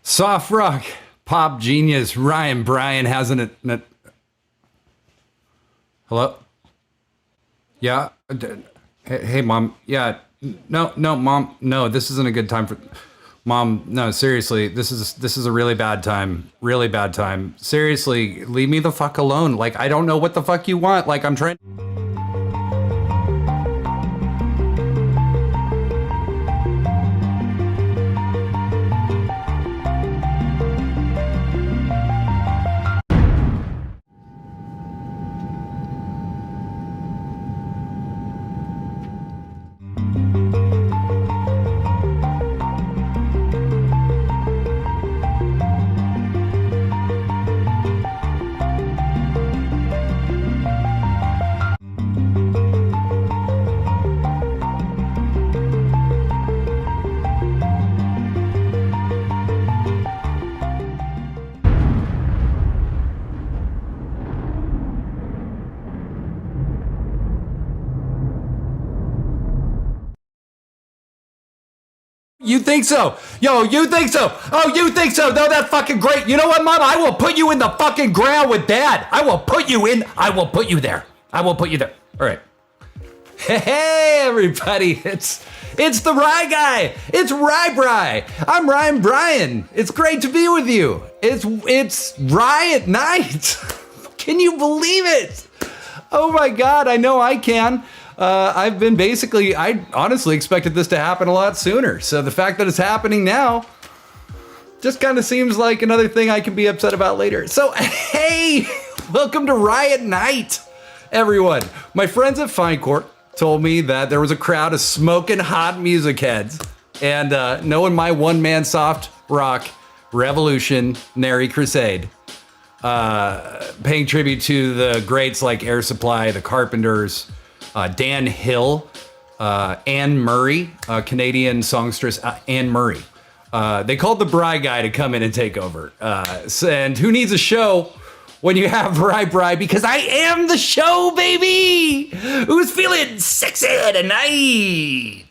Soft rock pop genius Ryan Bryan has hello? Yeah. Hey, mom. Yeah. No, mom. No, this isn't a good time for. Mom, no, seriously, this is a really bad time. Really bad time. Seriously, leave me the fuck alone. Like, I don't know what the fuck you want. Like, I'm trying. You think so? Yo, you think so? Oh, you think so? No, that's fucking great. You know what, Mom? I will put you in the fucking ground with Dad. I will put you there. I will put you there. All right. Hey, everybody. It's the Rye Guy. It's Rye. I'm Ryan Bryan. It's great to be with you. It's Rye at night. Can you believe it? Oh my God, I know I can. I honestly expected this to happen a lot sooner. So the fact that it's happening now just kind of seems like another thing I can be upset about later. So, hey, welcome to Riot Night, everyone. My friends at Fine Court told me that there was a crowd of smoking hot music heads. And knowing my one-man soft rock revolutionary crusade, paying tribute to the greats like Air Supply, the Carpenters, Dan Hill, Anne Murray, Canadian songstress Anne Murray. They called the Bry Guy to come in and take over. And who needs a show when you have Bry? Because I am the show, baby! Who's feeling sexy tonight?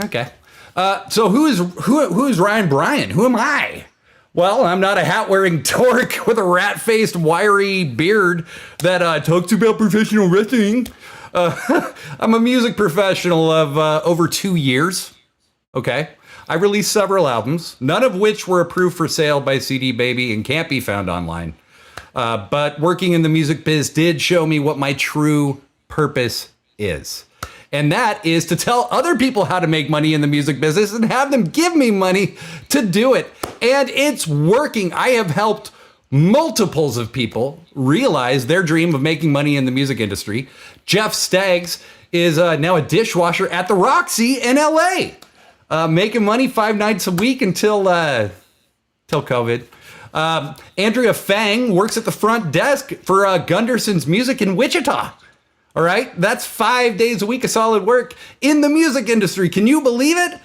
Okay. So who's Ryan Bryan? Who am I? Well, I'm not a hat-wearing dork with a rat-faced, wiry beard that talks about professional wrestling. I'm a music professional of over 2 years. Okay. I released several albums, none of which were approved for sale by CD Baby and can't be found online. But working in the music biz did show me what my true purpose is. And that is to tell other people how to make money in the music business and have them give me money to do it. And it's working. I have helped multiples of people realize their dream of making money in the music industry. Jeff Staggs is now a dishwasher at the Roxy in LA, making money 5 nights a week until COVID. Andrea Fang works at the front desk for Gunderson's Music in Wichita. All right, that's 5 days a week of solid work in the music industry. Can you believe it?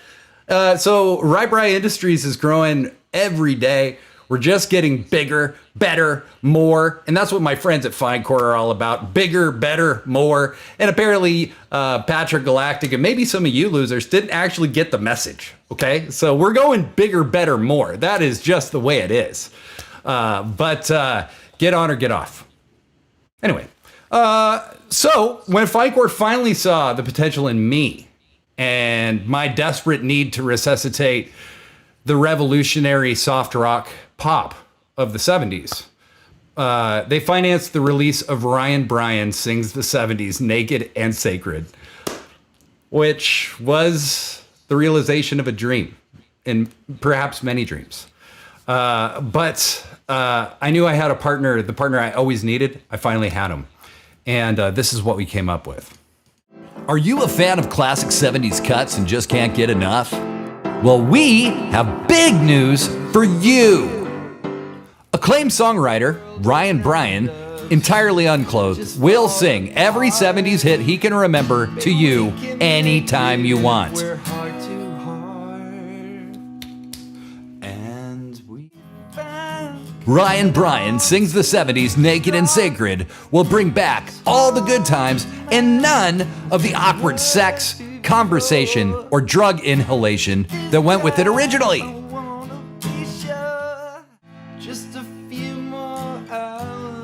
So Rye Bry Industries is growing every day. We're just getting bigger, better, more. And that's what my friends at Fine Court are all about. Bigger, better, more. And apparently Patrick Galactic and maybe some of you losers didn't actually get the message. Okay, so we're going bigger, better, more. That is just the way it is. But get on or get off. Anyway. So when Fine Court finally saw the potential in me and my desperate need to resuscitate the revolutionary soft rock pop of the 70s, they financed the release of Ryan Bryan Sings the 70s Naked and Sacred, which was the realization of a dream and perhaps many dreams. But I knew I had a partner, the partner I always needed. I finally had him. And this is what we came up with. Are you a fan of classic 70s cuts and just can't get enough? Well, we have big news for you. Acclaimed songwriter Ryan Bryan, entirely unclothed, will sing every 70s hit he can remember to you anytime you want. Ryan Bryan Sings the 70s Naked and Sacred will bring back all the good times and none of the awkward sex, conversation, or drug inhalation that went with it originally.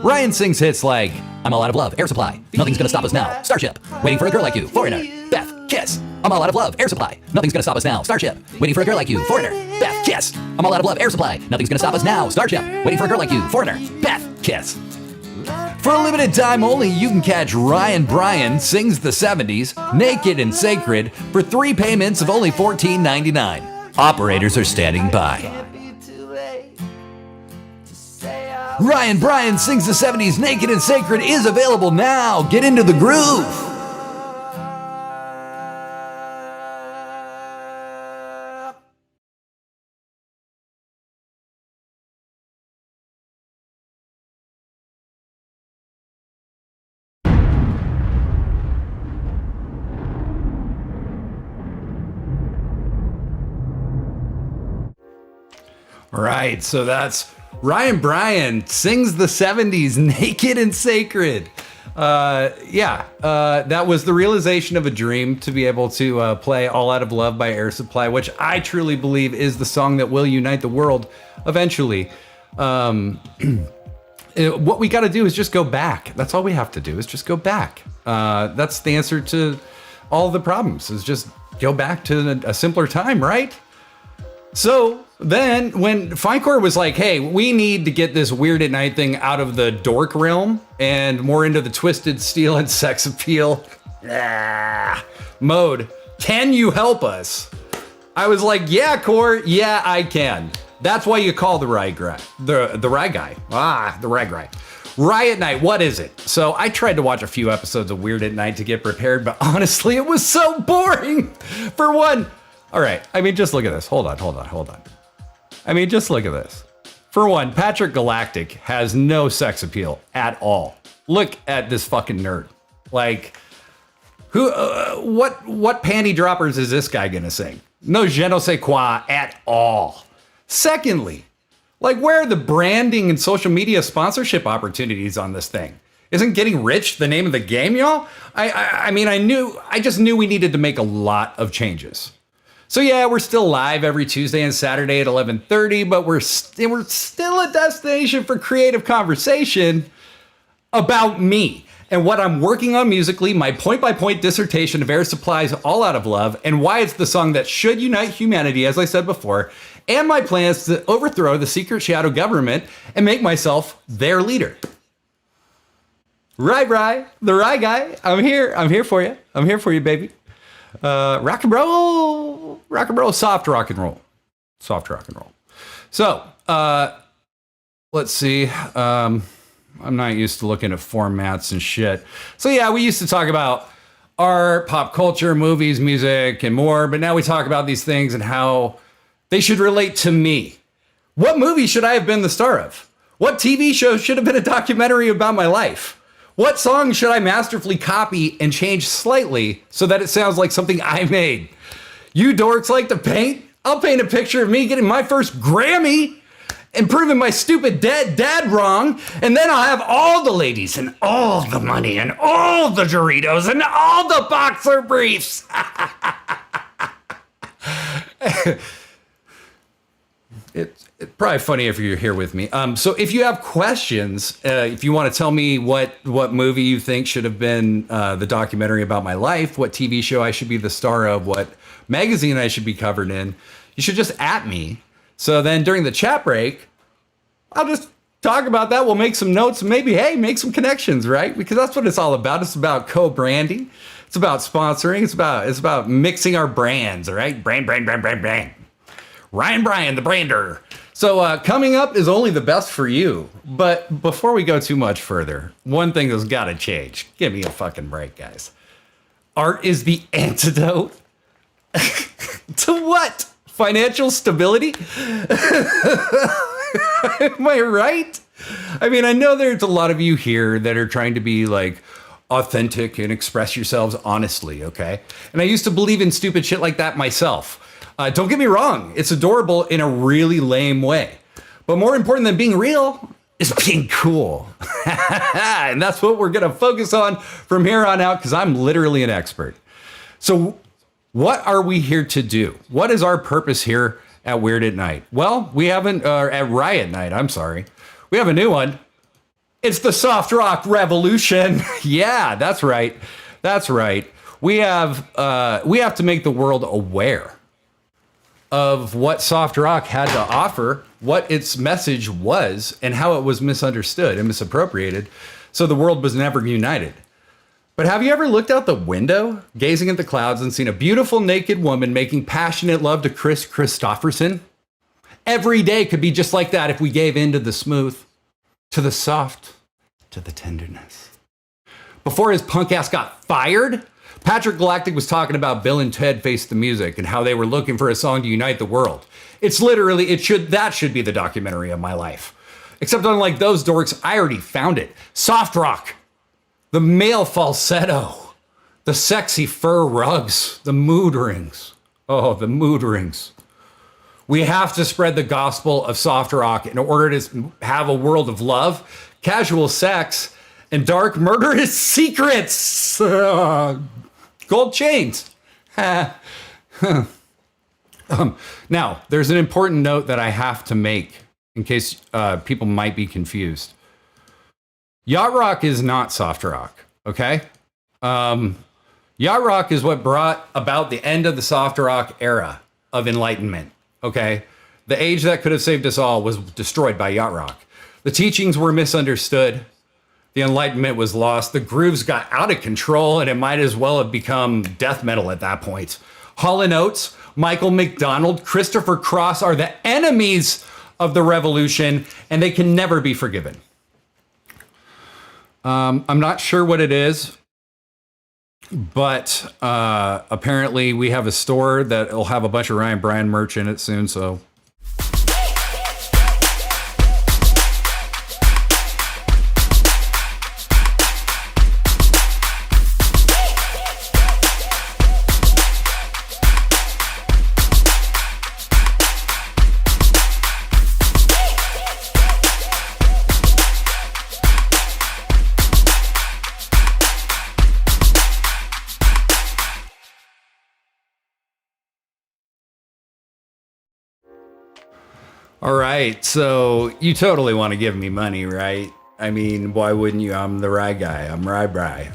Ryan sings hits like I'm All Out of Love, Air Supply, Nothing's Gonna Stop Us Now, Starship, Waiting for a Girl Like You, Foreigner, Beth, Kiss. I'm All Out of Love, Air Supply, Nothing's Gonna Stop Us Now, Starship, Waiting for a Girl Like You, Foreigner, Beth, Kiss. I'm All Out of Love, Air Supply, Nothing's Gonna Stop Us Now, Starship, Waiting for a Girl Like You, Foreigner, Beth, Kiss. For a limited time only, you can catch Ryan Bryan Sings the 70s, Naked and Sacred, for 3 payments of only $14.99. Operators are standing by. Ryan Bryan Sings the 70s, Naked and Sacred is available now. Get into the groove. Right, so that's Ryan Bryan Sings the 70s, Naked and Sacred. That was the realization of a dream to be able to play All Out of Love by Air Supply, which I truly believe is the song that will unite the world eventually. What we got to do is just go back. That's all we have to do is just go back. That's the answer to all the problems, is just go back to a simpler time, right? So then when Findcore was like, hey, we need to get this Weird at Night thing out of the dork realm and more into the twisted steel and sex appeal mode, can you help us? I was like, yeah, Core, yeah, I can. That's why you call the Rye guy. The Rye guy. The Rye guy. Riot Night, what is it? So I tried to watch a few episodes of Weird at Night to get prepared, but honestly, it was so boring. For one, all right, I mean, just look at this. Hold on. I mean, just look at this. For one, Patrick Galactic has no sex appeal at all. Look at this fucking nerd. Like, what panty droppers is this guy gonna sing? No je ne sais quoi at all. Secondly, like, where are the branding and social media sponsorship opportunities on this thing? Isn't getting rich the name of the game, y'all? I just knew we needed to make a lot of changes. So yeah, we're still live every Tuesday and Saturday at 11:30, but we're still a destination for creative conversation about me and what I'm working on musically, my point-by-point dissertation of Air Supply's All Out of Love, and why it's the song that should unite humanity, as I said before, and my plans to overthrow the secret shadow government and make myself their leader. Rye, the Rye guy, I'm here for you. I'm here for you, baby. Rock and roll, soft rock and roll. So, let's see. I'm not used to looking at formats and shit. So yeah, we used to talk about art, pop culture, movies, music, and more, but now we talk about these things and how they should relate to me. What movie should I have been the star of? What TV show should have been a documentary about my life? What song should I masterfully copy and change slightly so that it sounds like something I made? You dorks like to paint? I'll paint a picture of me getting my first Grammy and proving my stupid dead dad wrong, and then I'll have all the ladies and all the money and all the Doritos and all the boxer briefs. It's probably funny if you're here with me. So if you have questions, if you want to tell me what movie you think should have been the documentary about my life, what TV show I should be the star of, what magazine I should be covered in, you should just at me. So then during the chat break, I'll just talk about that. We'll make some notes and maybe, hey, make some connections, right? Because that's what it's all about. It's about co-branding. It's about sponsoring. It's about mixing our brands, all right? Brand. Ryan Bryan, the brander. So coming up is only the best for you. But before we go too much further, one thing that's got to change. Give me a fucking break, guys. Art is the antidote to what? Financial stability? Am I right? I mean, I know there's a lot of you here that are trying to be like authentic and express yourselves honestly, okay? And I used to believe in stupid shit like that myself. Don't get me wrong, it's adorable in a really lame way. But more important than being real is being cool. And that's what we're gonna focus on from here on out, because I'm literally an expert. So What are we here to do? What is our purpose here at Weird at Night? Well, we haven't, at Riot Night, I'm sorry. We have a new one. It's the soft rock revolution. Yeah, that's right. That's right. We have to make the world aware of what soft rock had to offer, what its message was, and how it was misunderstood and misappropriated, so the world was never united. But have you ever looked out the window, gazing at the clouds, and seen a beautiful naked woman making passionate love to Chris Christopherson? Every day could be just like that if we gave in to the smooth, to the soft, to the tenderness. Before his punk ass got fired, Patrick Galactic was talking about Bill and Ted Face the Music and how they were looking for a song to unite the world. It's literally, that should be the documentary of my life. Except unlike those dorks, I already found it. Soft rock. The male falsetto, the sexy fur rugs, the mood rings. Oh, the mood rings. We have to spread the gospel of soft rock in order to have a world of love, casual sex, and dark murderous secrets. Gold chains. Now, there's an important note that I have to make in case people might be confused. Yacht rock is not soft rock, okay? Yacht rock is what brought about the end of the soft rock era of enlightenment, okay? The age that could have saved us all was destroyed by yacht rock. The teachings were misunderstood. The enlightenment was lost. The grooves got out of control, and it might as well have become death metal at that point. Hall & Oates, Michael McDonald, Christopher Cross are the enemies of the revolution, and they can never be forgiven. I'm not sure what it is, but apparently we have a store that will have a bunch of Ryan Bryan merch in it soon, so... All right, so you totally want to give me money, right? I mean, why wouldn't you? I'm the Rye guy. I'm Rye Bry.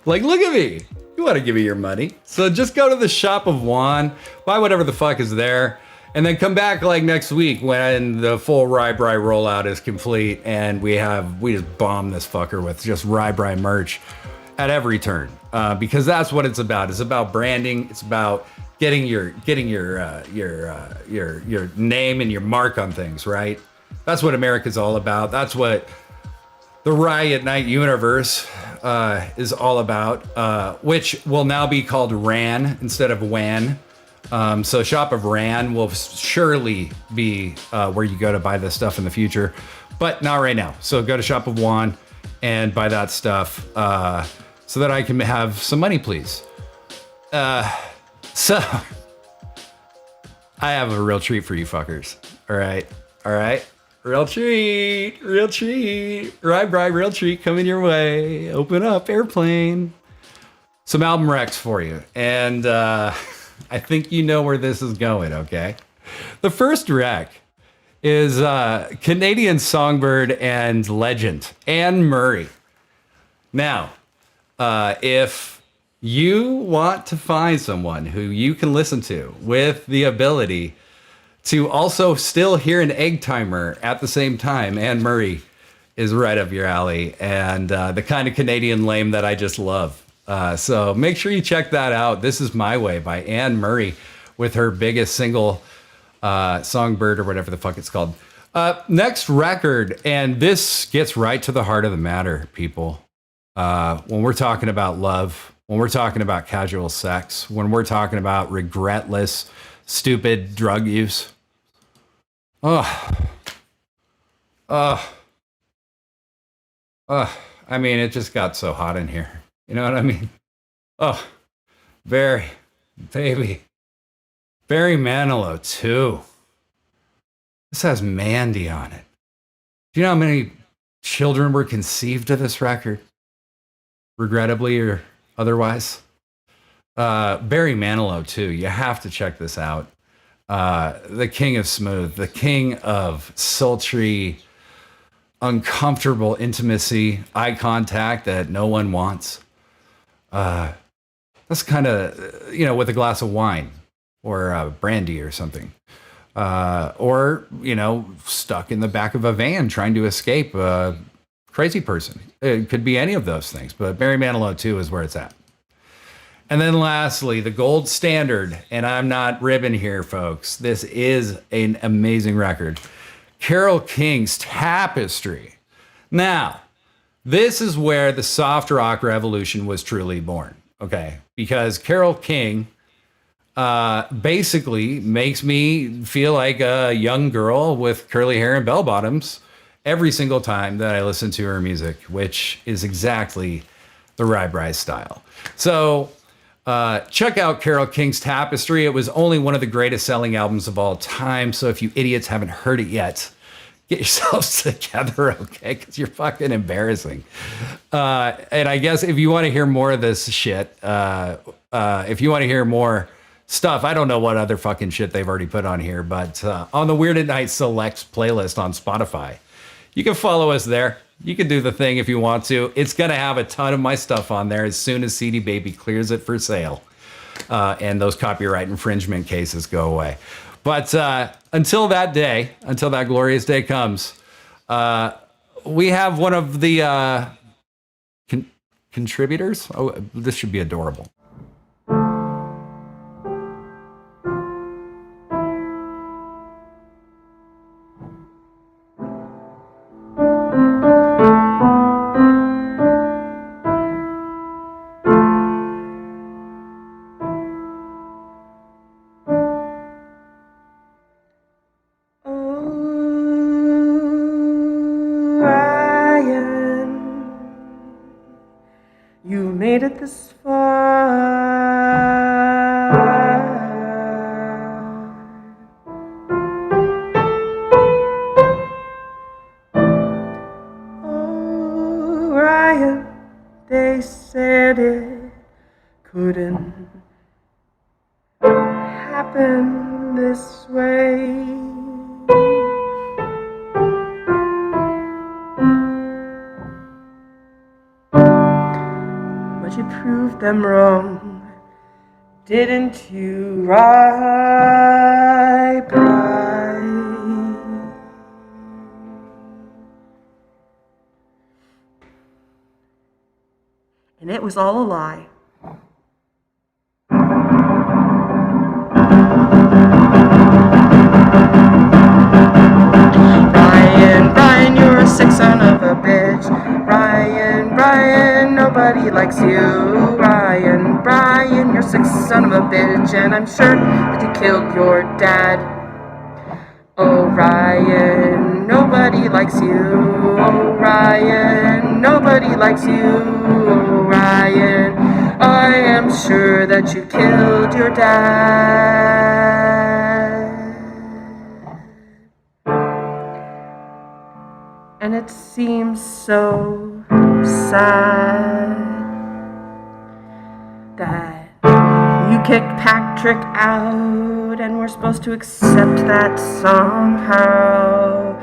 Like, look at me. You want to give me your money. So just go to the shop of Juan, buy whatever the fuck is there, and then come back like next week when the full Rye Bry rollout is complete and we just bomb this fucker with just Rye Bry merch at every turn. Because that's what it's about. It's about branding. It's about getting your name and your mark on things, right? That's what America's all about. That's what the Riot Night universe is all about, which will now be called RAN instead of WAN. So Shop of RAN will surely be where you go to buy this stuff in the future, but not right now. So go to Shop of WAN and buy that stuff so that I can have some money, please. So, I have a real treat for you fuckers. All right. Real treat. Rye Bry, real treat coming your way. Open up, airplane. Some album recs for you. And I think you know where this is going, okay? The first rec is Canadian songbird and legend, Anne Murray. Now, if you want to find someone who you can listen to with the ability to also still hear an egg timer at the same time, Anne Murray is right up your alley and the kind of Canadian lame that I just love. So make sure you check that out. This Is My Way by Anne Murray with her biggest single, Songbird or whatever the fuck it's called. Next record, and this gets right to the heart of the matter, people. When we're talking about love, when we're talking about casual sex, when we're talking about regretless, stupid drug use. I mean, it just got so hot in here. You know what I mean? Oh, Barry Manilow too. This has Mandy on it. Do you know how many children were conceived to this record? Regrettably or otherwise. Barry Manilow too. You have to check this out. The king of smooth, the king of sultry, uncomfortable intimacy, eye contact that no one wants. That's kind of, with a glass of wine or brandy or something. Or, stuck in the back of a van trying to escape a crazy person. It could be any of those things, but Barry Manilow 2 is where it's at. And then lastly, the gold standard, and I'm not ribbing here, folks. This is an amazing record. Carole King's Tapestry. Now, this is where the soft rock revolution was truly born, okay? Because Carole King basically makes me feel like a young girl with curly hair and bell bottoms every single time that I listen to her music, which is exactly the Rye Bryce style. So check out Carole King's Tapestry. It was only one of the greatest selling albums of all time. So if you idiots haven't heard it yet, get yourselves together, okay? Because you're fucking embarrassing. And I guess if you want to hear more of this shit, if you want to hear more stuff, I don't know what other fucking shit they've already put on here, but on the Weird at Night Selects playlist on Spotify, you can follow us there. You can do the thing if you want to. It's going to have a ton of my stuff on there as soon as CD Baby clears it for sale. And those copyright infringement cases go away. But until that day, until that glorious day comes, we have one of the contributors. Oh, this should be adorable. You made it this far. Oh, Ryan, they said it couldn't happen this way. You proved them wrong, didn't you, Rye Bryce? And it was all a lie. Brian, you're a sick son of a bitch. Brian, nobody likes you. Brian, you're a sick son of a bitch, and I'm sure that you killed your dad. Oh, Ryan, nobody likes you. Oh, Ryan, nobody likes you. Oh, Ryan, I am sure that you killed your dad. And it seems so sad that you kicked Patrick out, and we're supposed to accept that somehow.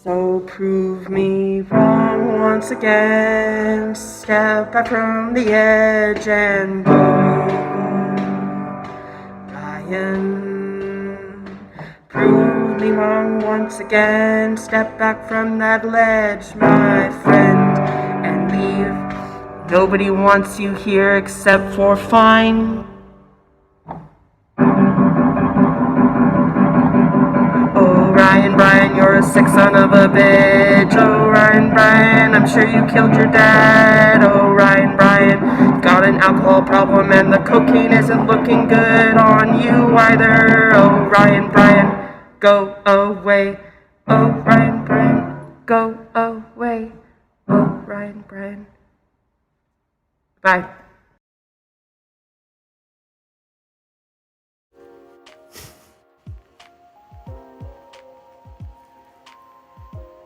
So prove me wrong once again. Step back from the edge and go. Prove me wrong once again. Step back from that ledge, my friend, and leave. Nobody wants you here except for fine. Oh, Brian, you're a sick son of a bitch. Oh, Brian, I'm sure you killed your dad. Oh, Brian, you've got an alcohol problem and the cocaine isn't looking good on you either. Oh, Brian, go away. Oh, Brian, go away. Oh, Brian. Bye.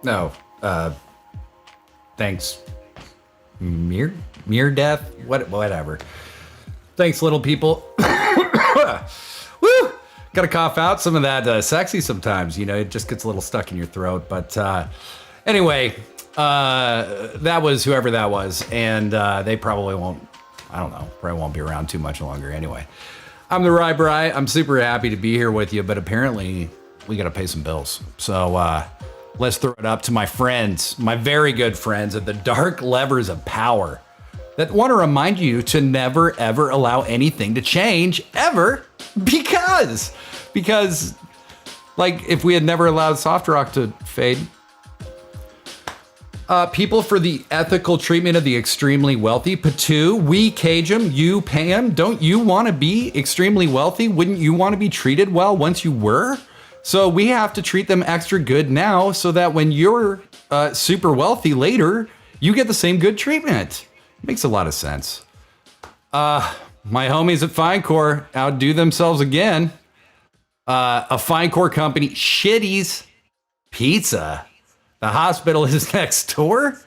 No, Thanks. Mere death? Whatever. Thanks, little people. Woo! Gotta cough out some of that sexy sometimes. You know, it just gets a little stuck in your throat. But anyway, that was whoever that was. And they probably won't, I don't know, probably won't be around too much longer anyway. I'm the Rye Bry. I'm super happy to be here with you, but apparently we gotta pay some bills. So let's throw it up to my friends, my very good friends at the Dark Levers of Power that want to remind you to never, ever allow anything to change, ever, because, like, if we had never allowed soft rock to fade, people for the ethical treatment of the extremely wealthy, Patu, we cage them, you pay them. Don't you want to be extremely wealthy? Wouldn't you want to be treated well once you were? So we have to treat them extra good now so that when you're super wealthy later, you get the same good treatment. Makes a lot of sense. My homies at Finecore outdo themselves again. A Finecore company, Shitty's Pizza. The hospital is next door.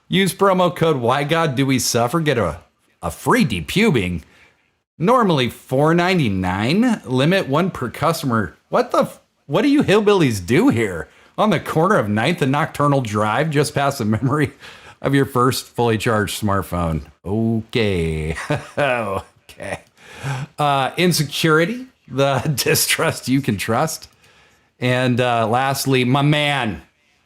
Use promo code WhyGodDoWeSuffer. Get a free depubing. Normally $4.99. Limit 1 per customer. What do you hillbillies do here? On the corner of 9th and Nocturnal Drive, just past the memory of your first fully charged smartphone. Okay. Okay. Insecurity, the distrust you can trust. And lastly, my man.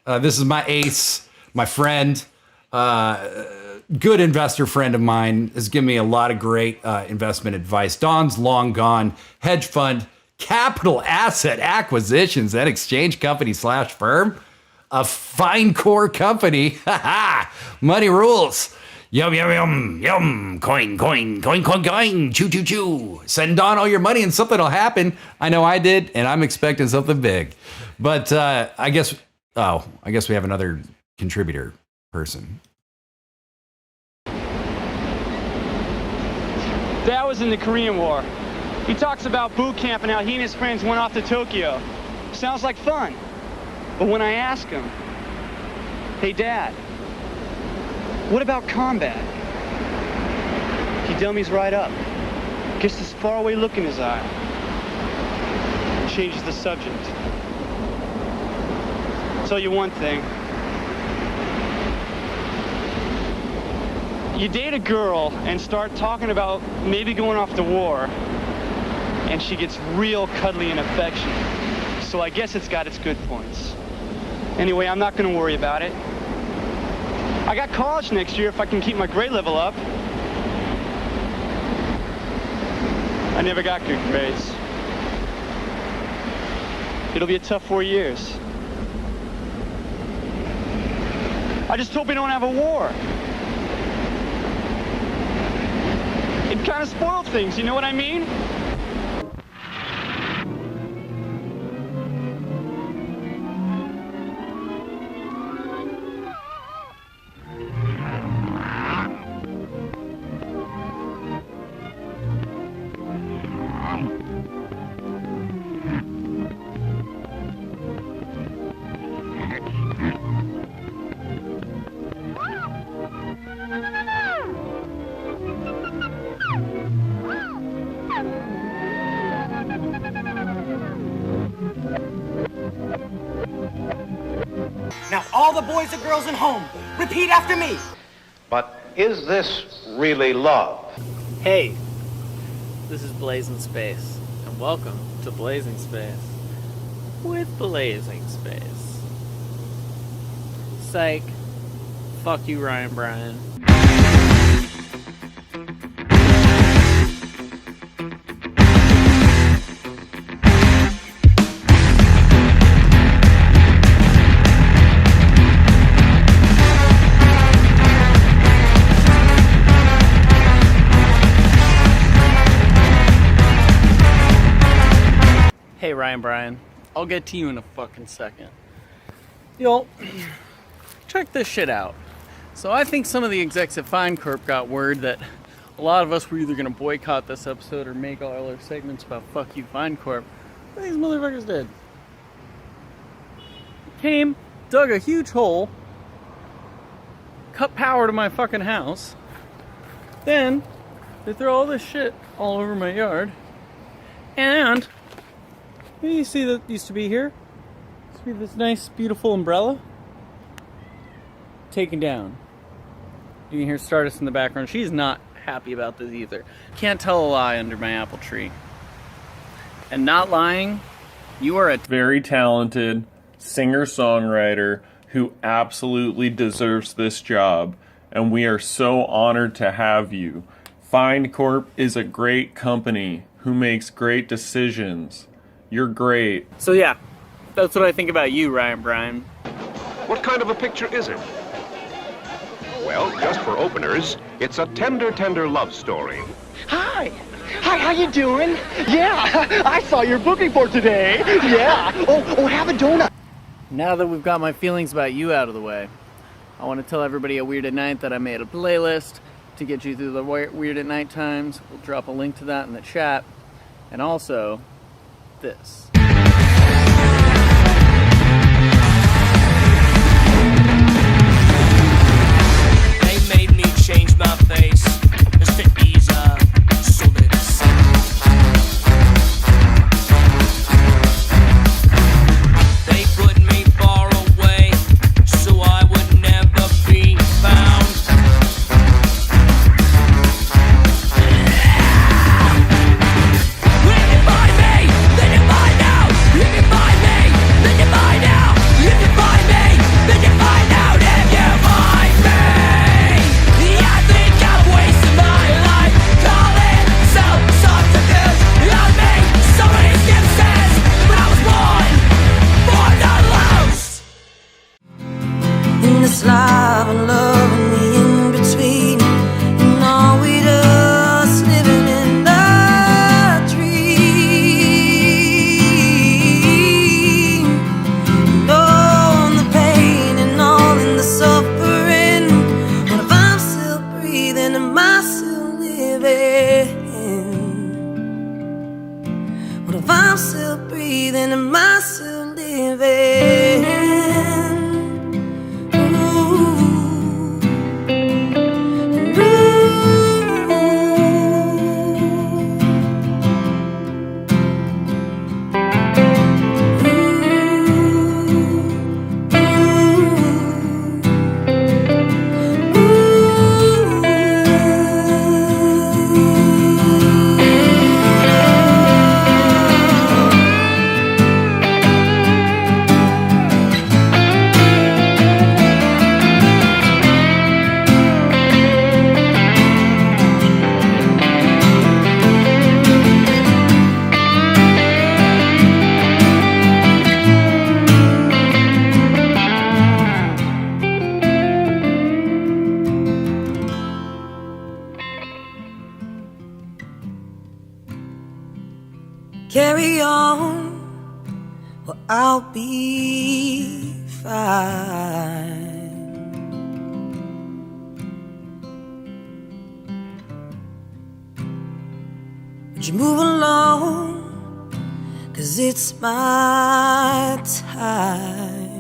This is my ace, my friend, good investor friend of mine, has given me a lot of great investment advice. Don's Long Gone Hedge Fund Capital Asset Acquisitions and Exchange Company / firm. A Finecore company. Money rules. Yum, yum, yum, yum. Coin, coin, coin, coin, coin. Choo, choo, choo. Send Don all your money and something will happen. I know I did, and I'm expecting something big. But I guess we have another contributor person. Dad was in the Korean War. He talks about boot camp and how he and his friends went off to Tokyo. Sounds like fun. But when I ask him, hey Dad, what about combat? He dummies right up. Gets this faraway look in his eye. Changes the subject. Tell you one thing. You date a girl and start talking about maybe going off to war, and she gets real cuddly and affectionate. So I guess it's got its good points. Anyway, I'm not gonna worry about it. I got college next year if I can keep my grade level up. I never got good grades. It'll be a tough 4 years. I just hope we don't have a war. It kind of spoiled things, you know what I mean? Now all the boys and girls at home, repeat after me. But is this really love? Hey, this is Blazing Space, and welcome to Blazing Space with Blazing Space. Psych. Fuck you, Ryan Bryan. Hey, Ryan Bryan, I'll get to you in a fucking second. Yo, check this shit out. So I think some of the execs at Finecore got word that a lot of us were either going to boycott this episode or make all our segments about fuck you Finecore. What these motherfuckers did. Came, dug a huge hole, cut power to my fucking house. Then they throw all this shit all over my yard. And you see that used to be here? Used to be this nice, beautiful umbrella. Taken down. You can hear Stardust in the background. She's not happy about this either. Can't tell a lie under my apple tree. And not lying, you are a very talented singer-songwriter who absolutely deserves this job, and we are so honored to have you. Find Corp is a great company who makes great decisions. You're great. So yeah, that's what I think about you, Ryan Bryan. What kind of a picture is it? Well, just for openers, it's a tender, tender love story. Hi, how you doing? Yeah, I saw your booking for today. Yeah. Oh, have a donut. Now that we've got my feelings about you out of the way, I want to tell everybody at Weird at Night that I made a playlist to get you through the Weird at Night times. We'll drop a link to that in the chat. And also, this. They made me change my face just to ease up solids. They put me far away so I would never be found. If you find me, then you find out. If you find me, then you find out. If you find me, then you find out. If you find me, I think I'm wasting my life. Call it self-subterfuge on me. So many excuses, but I was born to lose. In this life and love and the in-between, and all we just living in a dream. And all in the pain and all in the suffering. What if I'm still breathing? Am I still living? What if I'm still breathing? Am I still living? Carry on, or I'll be fine. Would you move along? 'Cause it's my time.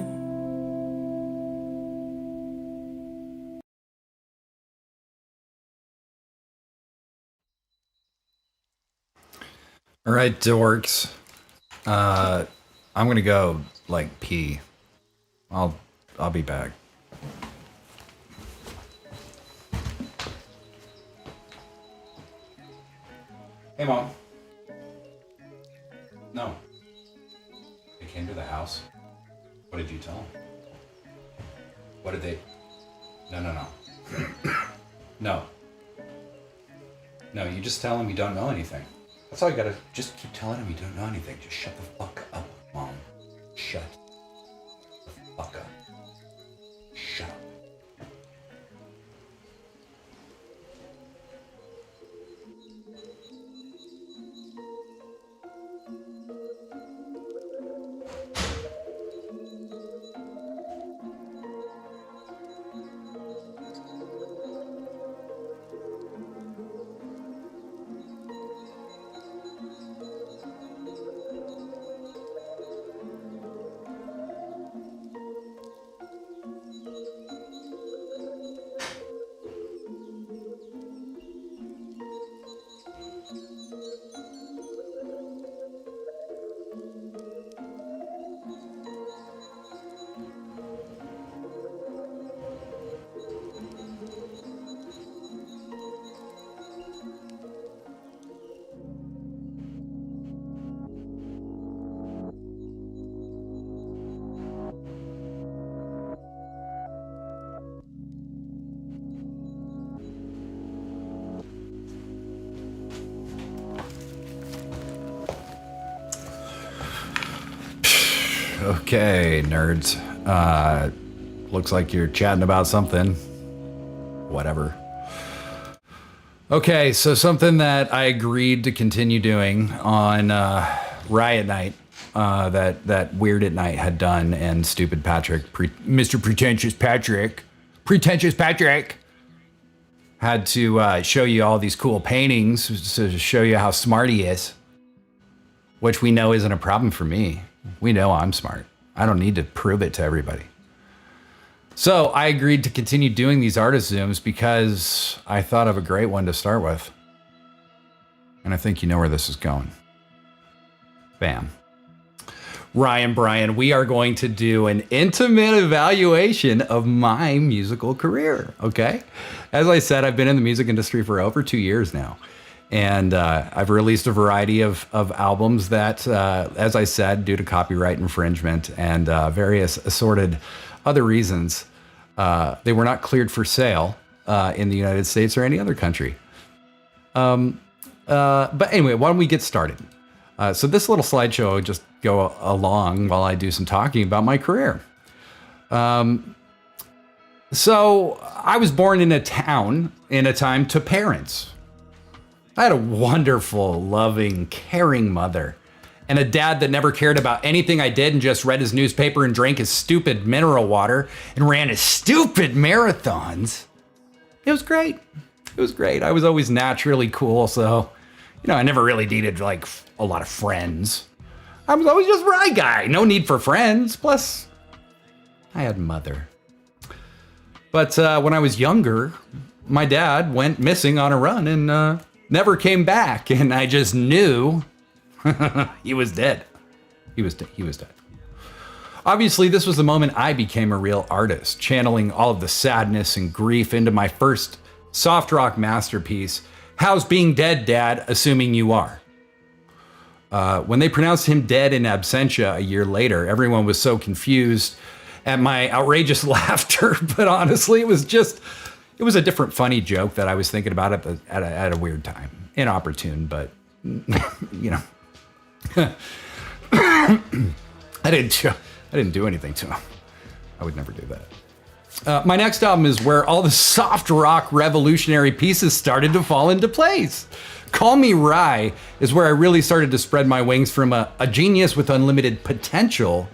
All right, dorks. I'm gonna go like pee. I'll be back. Hey, Mom. No. They came to the house. What did you tell them? What did they? No. No. No, you just tell them you don't know anything. That's all you gotta, just keep telling him you don't know anything. Just shut the fuck up, Mom. Shut the fuck up. Shut up. Okay, nerds. Looks like you're chatting about something. Whatever. Okay, so something that I agreed to continue doing on Riot Night, that Weird at Night had done, and Stupid Patrick, Mr. Pretentious Patrick, had to show you all these cool paintings to show you how smart he is, which we know isn't a problem for me. We know I'm smart. I don't need to prove it to everybody. So I agreed to continue doing these artist zooms because I thought of a great one to start with. And I think you know where this is going. Bam. Ryan Bryan, we are going to do an intimate evaluation of my musical career, okay? As I said, I've been in the music industry for over 2 years now. And I've released a variety of albums that, as I said, due to copyright infringement and various assorted other reasons, they were not cleared for sale in the United States or any other country. But anyway, why don't we get started? So this little slideshow will just go along while I do some talking about my career. So I was born in a town in a time to parents. I had a wonderful, loving, caring mother and a dad that never cared about anything I did and just read his newspaper and drank his stupid mineral water and ran his stupid marathons. It was great. It was great. I was always naturally cool, so, I never really needed, like, a lot of friends. I was always just Rye Guy. No need for friends. Plus, I had mother. But when I was younger, my dad went missing on a run and never came back, and I just knew he was dead. He was dead. Obviously, this was the moment I became a real artist, channeling all of the sadness and grief into my first soft rock masterpiece, How's Being Dead, Dad, Assuming You Are. When they pronounced him dead in absentia a year later, everyone was so confused at my outrageous laughter, but honestly, it was a different funny joke that I was thinking about at a weird time. Inopportune, but, I didn't do anything to him. I would never do that. My next album is where all the soft rock revolutionary pieces started to fall into place. Call Me Rye is where I really started to spread my wings from a genius with unlimited potential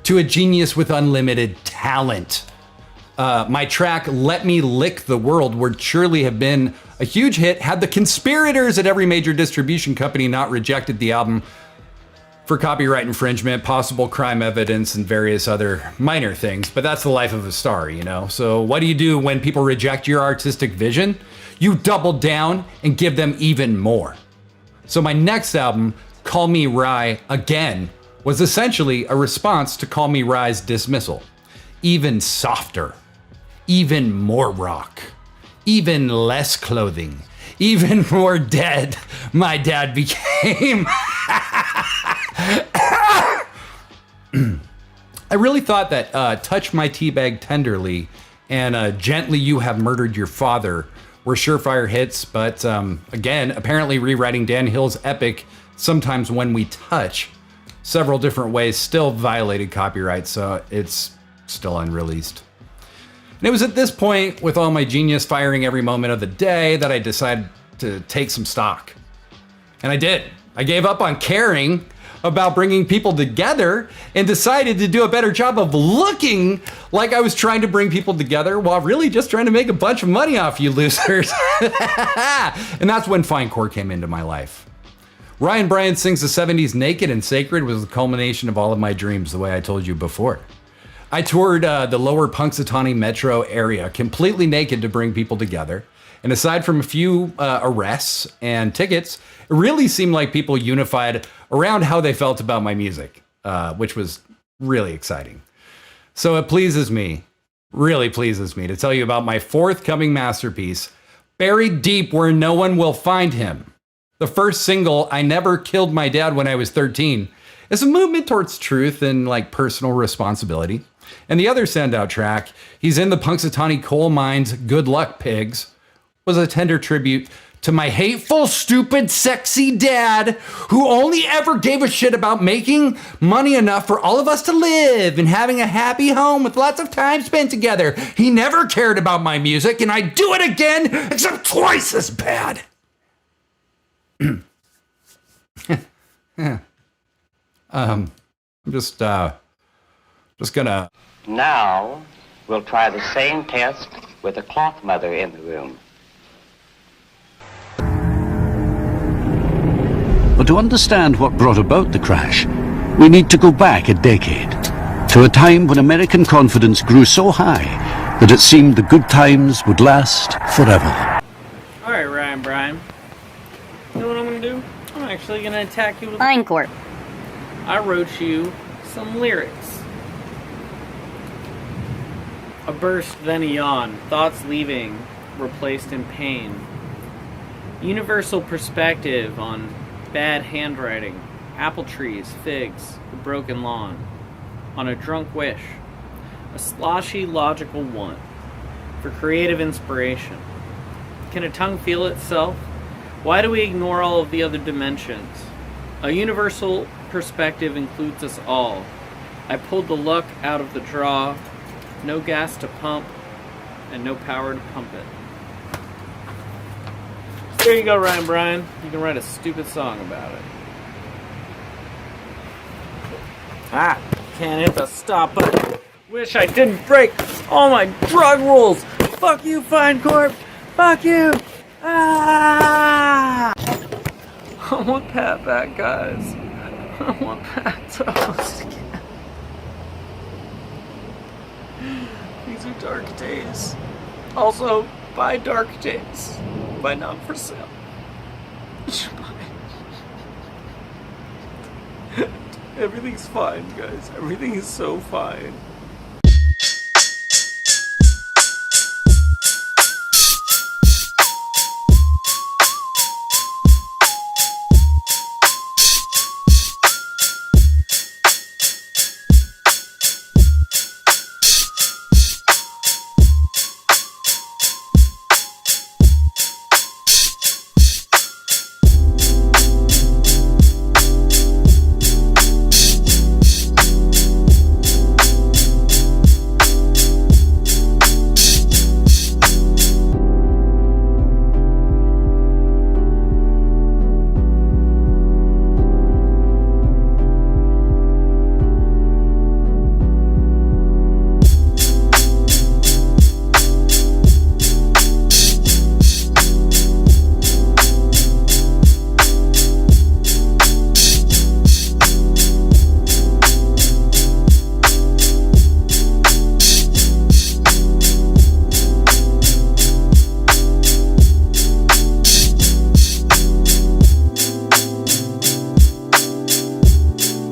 to a genius with unlimited talent. My track, Let Me Lick the World, would surely have been a huge hit had the conspirators at every major distribution company not rejected the album for copyright infringement, possible crime evidence, and various other minor things. But that's the life of a star, So what do you do when people reject your artistic vision? You double down and give them even more. So my next album, Call Me Rye Again, was essentially a response to Call Me Rye's dismissal. Even softer, even more rock, even less clothing, even more dead, my dad became. I really thought that Touch My Teabag Tenderly and Gently You Have Murdered Your Father were surefire hits, but again, apparently rewriting Dan Hill's epic Sometimes When We Touch several different ways still violated copyright, so it's still unreleased. And it was at this point, with all my genius firing every moment of the day, that I decided to take some stock. And I did. I gave up on caring about bringing people together and decided to do a better job of looking like I was trying to bring people together while really just trying to make a bunch of money off you losers. And that's when Finecore came into my life. Ryan Bryan Sings the 70s Naked and Sacred was the culmination of all of my dreams, the way I told you before. I toured the lower Punxsutawney metro area completely naked to bring people together. And aside from a few arrests and tickets, it really seemed like people unified around how they felt about my music, which was really exciting. So it pleases me, really pleases me, to tell you about my forthcoming masterpiece, Buried Deep Where No One Will Find Him. The first single, I Never Killed My Dad When I Was 13, is a movement towards truth and personal responsibility. And the other standout track, He's in the Punxsutawney Coal Mines, Good Luck Pigs, was a tender tribute To my hateful, stupid, sexy dad, who only ever gave a shit about making money enough for all of us to live and having a happy home with lots of time spent together. He never cared about my music, and I'd do it again, except twice as bad. I'm just gonna... Now, we'll try the same test with a cloth mother in the room. But to understand what brought about the crash, we need to go back a decade, to a time when American confidence grew so high that it seemed the good times would last forever. Alright, Ryan Bryan. You know what I'm gonna do? I'm actually gonna attack you with Einkorp. I wrote you some lyrics. A burst, then a yawn. Thoughts leaving, replaced in pain. Universal perspective on bad handwriting. Apple trees, figs, the broken lawn. On a drunk wish. A sloshy, logical want. For creative inspiration. Can a tongue feel itself? Why do we ignore all of the other dimensions? A universal perspective includes us all. I pulled the luck out of the draw. No gas to pump, and no power to pump it. There you go, Ryan Bryan. You can write a stupid song about it. Can't hit the stop button. Wish I didn't break all my drug rules. Fuck you, Fine Corp. Fuck you. I want Pat back, guys. I want Pat to host again. These are dark days. Also, buy Dark Days. Buy Not For Sale. Everything's fine, guys. Everything is so fine.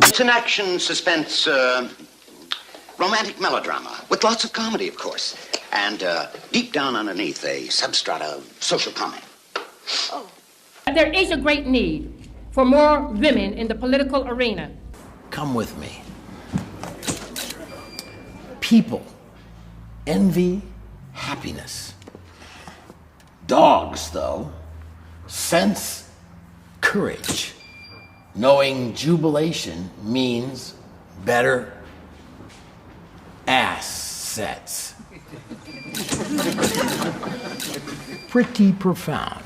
It's an action, suspense, romantic melodrama, with lots of comedy, of course. And deep down underneath, a substrata of social comment. Oh. There is a great need for more women in the political arena. Come with me. People, envy, happiness. Dogs, though, sense, courage. Knowing jubilation means better assets. Pretty profound.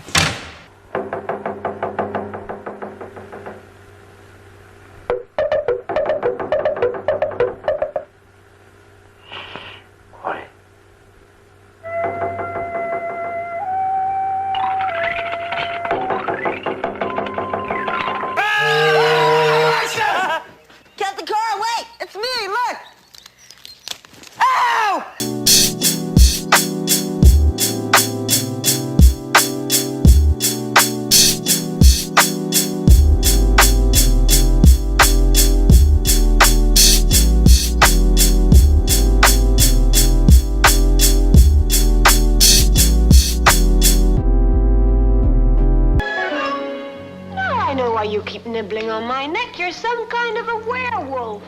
Nibbling on my neck, you're some kind of a werewolf.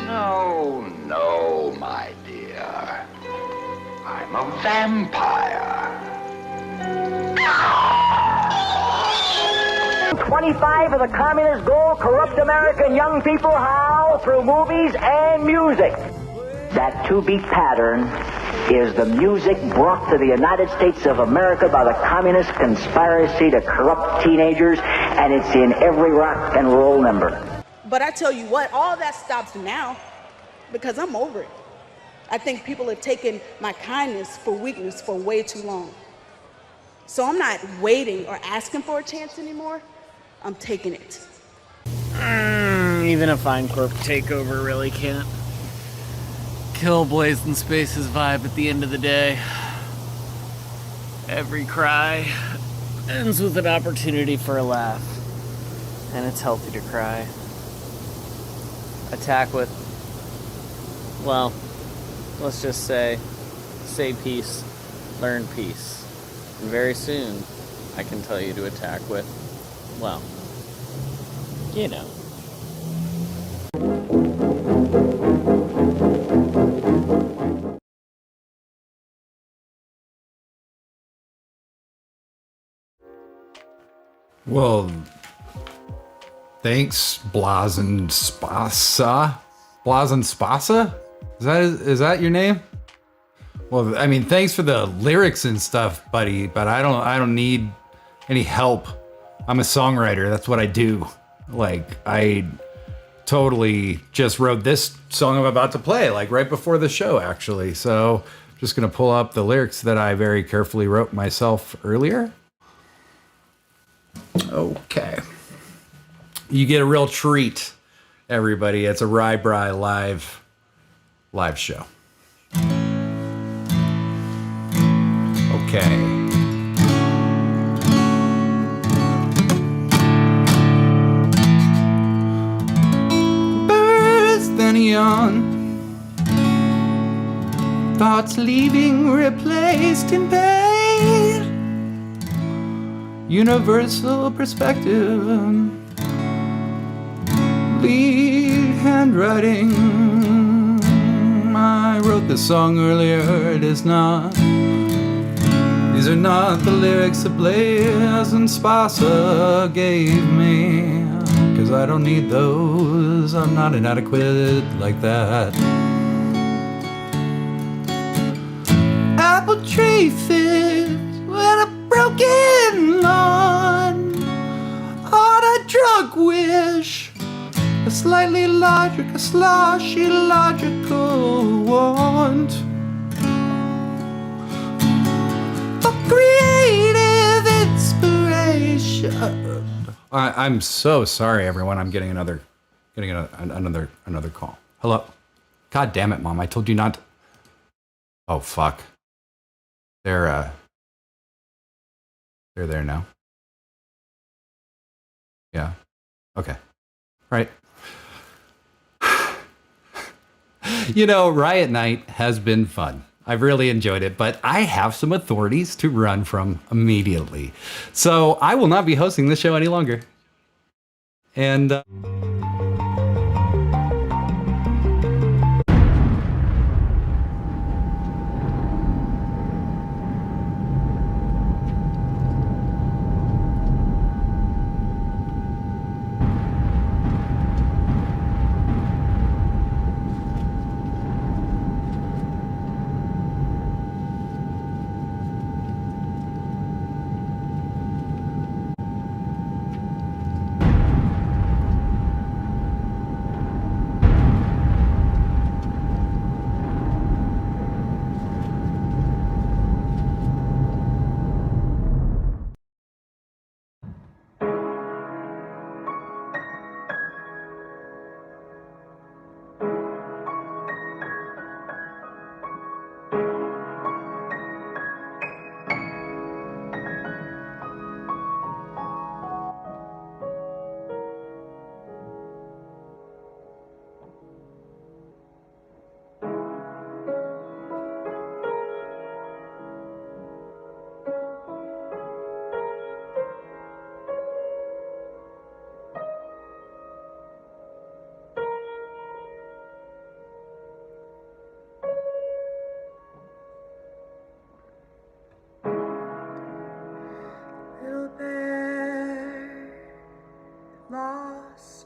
No, no, my dear. I'm a vampire. 25 of the communist goal, corrupt American young people how? Through movies and music. That two-beat pattern is the music brought to the United States of America by the communist conspiracy to corrupt teenagers, and it's in every rock and roll number. But I tell you what, all that stops now because I'm over it. I think people have taken my kindness for weakness for way too long. So I'm not waiting or asking for a chance anymore. I'm taking it. Even a Fine Corp takeover really can't kill Blazing Space's vibe at the end of the day. Every cry ends with an opportunity for a laugh. And it's healthy to cry. Attack with, well, let's just say peace, learn peace. And very soon, I can tell you to attack with, well, you know. Well, thanks, Blazen Spasa. Blazen Spasa? Is that your name? Well, I mean, thanks for the lyrics and stuff, buddy, but I don't need any help. I'm a songwriter. That's what I do. Like, I totally just wrote this song I'm about to play, like right before the show, actually. So, just gonna pull up the lyrics that I very carefully wrote myself earlier. Okay. You get a real treat, everybody. It's a Rye Bry live show. Okay. Birds the neon, thoughts leaving replaced in pain. Universal perspective, lead handwriting. I wrote this song earlier, it is not. These are not the lyrics that Blaze and Spasa gave me, 'cause I don't need those, I'm not inadequate like that. Apple tree fits with a broken lawn, on a drug wish, a slightly logical, sloshy logical want. For creative inspiration. I'm so sorry, everyone. I'm getting another call. Hello. God damn it, Mom. I told you not to. Oh fuck. They're there now. Yeah. Okay. Right. You know, Riot Night has been fun. I've really enjoyed it, but I have some authorities to run from immediately. So I will not be hosting this show any longer. And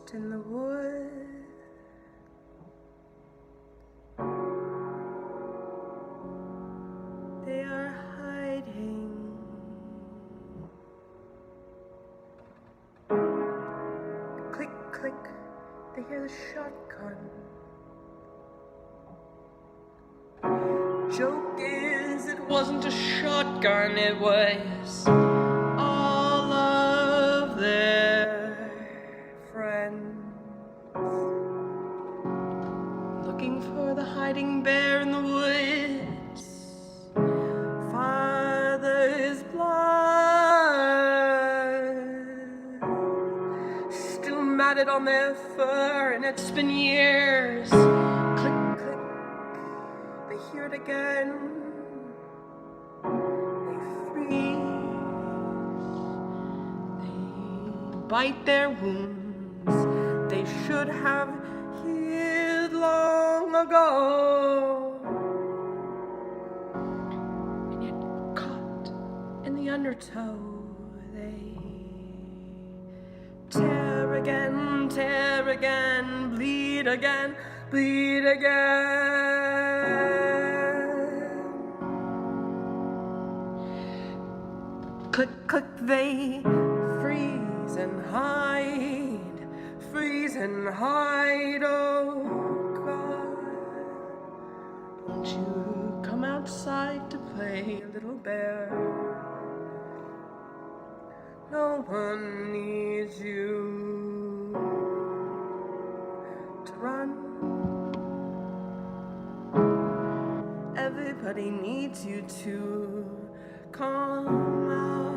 lost in the woods. They are hiding. Click, click, they hear the shotgun. Joke is, it wasn't a shotgun, it was all of their friends. Looking for the hiding bear in the woods. Father's blood still matted on their fur, and it's been years. Click, click, they hear it again. They freeze. They bite their wounds. They should have healed long ago. And yet caught in the undertow, they tear again, bleed again, bleed again. Click, click, they freeze and hide, freeze and hide. Oh God, won't you come outside to play, little bear? No one needs you to run. Everybody needs you to come out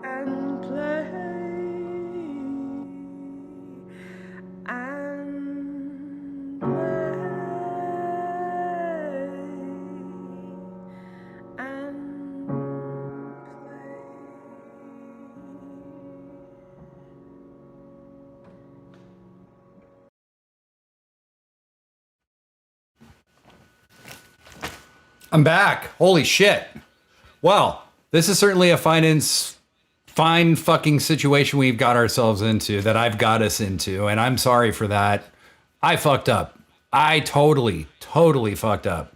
and play and play and I'm back. Holy shit. Well, this is certainly a fine fucking situation we've got ourselves into, that I've got us into, and I'm sorry for that. I fucked up. I totally fucked up.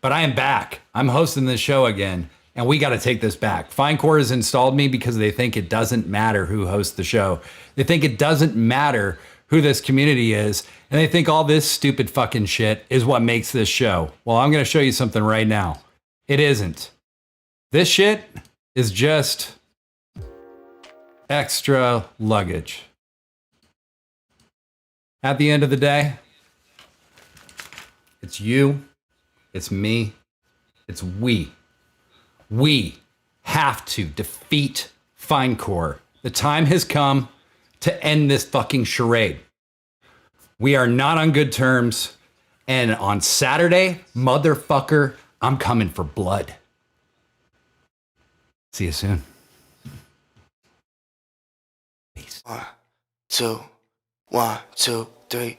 But I am back. I'm hosting this show again, and we got to take this back. Finecore has installed me because they think it doesn't matter who hosts the show. They think it doesn't matter who this community is, and they think all this stupid fucking shit is what makes this show. Well, I'm going to show you something right now. It isn't. This shit is just extra luggage. At the end of the day, it's you, it's me, it's we. We have to defeat Finecore. The time has come to end this fucking charade. We are not on good terms, and on Saturday, motherfucker, I'm coming for blood. See you soon. Peace. 1, 2, 1, 2, 3.